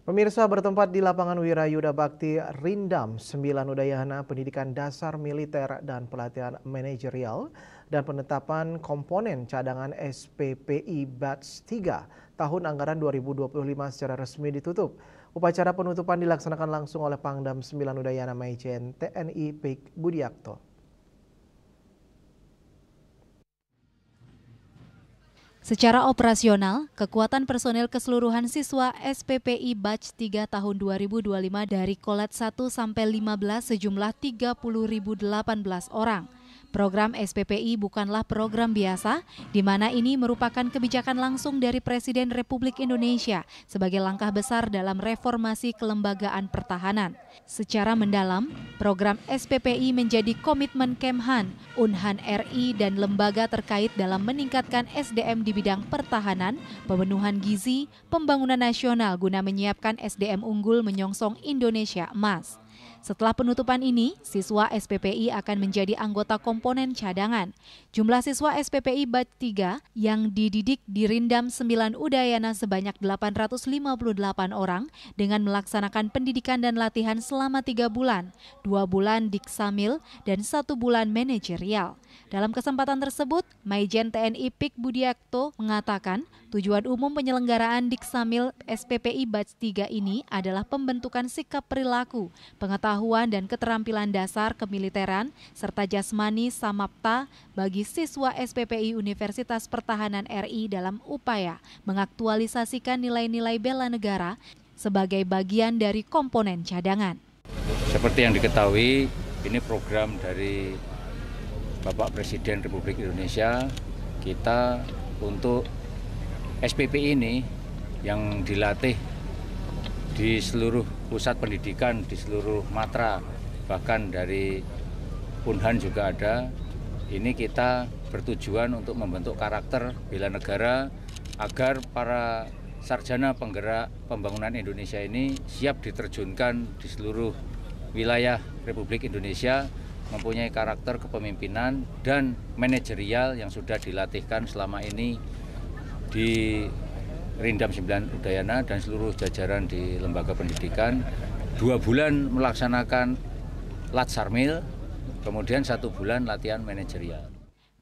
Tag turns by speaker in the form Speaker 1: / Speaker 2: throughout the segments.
Speaker 1: Pemirsa, bertempat di lapangan Wirayuda Bakti Rindam 9 Udayana Pendidikan Dasar Militer dan Pelatihan Manajerial dan penetapan komponen cadangan SPPI Batch 3 tahun anggaran 2025 secara resmi ditutup. Upacara penutupan dilaksanakan langsung oleh Pangdam 9 Udayana Maijen TNI Pik Budiakto.
Speaker 2: Secara operasional, kekuatan personel keseluruhan siswa SPPI Batch 3 tahun 2025 dari Kolat 1 sampai 15 sejumlah 30.018 orang. Program SPPI bukanlah program biasa, di mana ini merupakan kebijakan langsung dari Presiden Republik Indonesia sebagai langkah besar dalam reformasi kelembagaan pertahanan. Secara mendalam, program SPPI menjadi komitmen Kemhan, Unhan RI, dan lembaga terkait dalam meningkatkan SDM di bidang pertahanan, pemenuhan gizi, pembangunan nasional guna menyiapkan SDM unggul menyongsong Indonesia Emas. Setelah penutupan ini, siswa SPPI akan menjadi anggota komponen cadangan. Jumlah siswa SPPI Batch 3 yang dididik di Rindam 9 Udayana sebanyak 858 orang dengan melaksanakan pendidikan dan latihan selama 3 bulan, 2 bulan Diksamil, dan 1 bulan manajerial. Dalam kesempatan tersebut, Maijen TNI Pik Budiakto mengatakan tujuan umum penyelenggaraan Diksamil SPPI Batch 3 ini adalah pembentukan sikap perilaku, pengetahuan dan keterampilan dasar kemiliteran, serta jasmani samapta bagi siswa SPPI Universitas Pertahanan RI dalam upaya mengaktualisasikan nilai-nilai bela negara sebagai bagian dari komponen cadangan.
Speaker 3: Seperti yang diketahui, ini program dari Bapak Presiden Republik Indonesia, kita untuk SPPI ini yang dilatih di seluruh pusat pendidikan, di seluruh matra, bahkan dari Unhan juga ada. Ini kita bertujuan untuk membentuk karakter bela negara agar para sarjana penggerak pembangunan Indonesia ini siap diterjunkan di seluruh wilayah Republik Indonesia, mempunyai karakter kepemimpinan dan manajerial yang sudah dilatihkan selama ini di Rindam 9 Udayana dan seluruh jajaran di lembaga pendidikan. 2 bulan melaksanakan Latsarmil, kemudian 1 bulan latihan manajerial.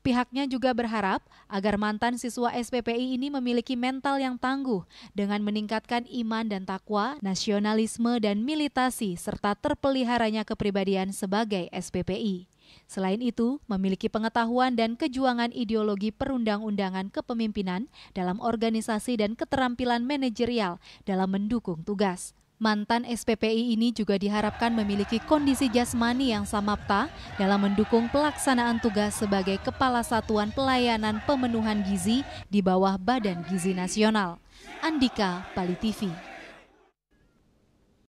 Speaker 2: Pihaknya juga berharap agar mantan siswa SPPI ini memiliki mental yang tangguh dengan meningkatkan iman dan takwa, nasionalisme dan militasi, serta terpeliharanya kepribadian sebagai SPPI. Selain itu, memiliki pengetahuan dan kejuangan ideologi perundang-undangan kepemimpinan dalam organisasi dan keterampilan manajerial dalam mendukung tugas. Mantan SPPI ini juga diharapkan memiliki kondisi jasmani yang samapta dalam mendukung pelaksanaan tugas sebagai Kepala Satuan Pelayanan Pemenuhan Gizi di bawah Badan Gizi Nasional. Andika, Pali TV.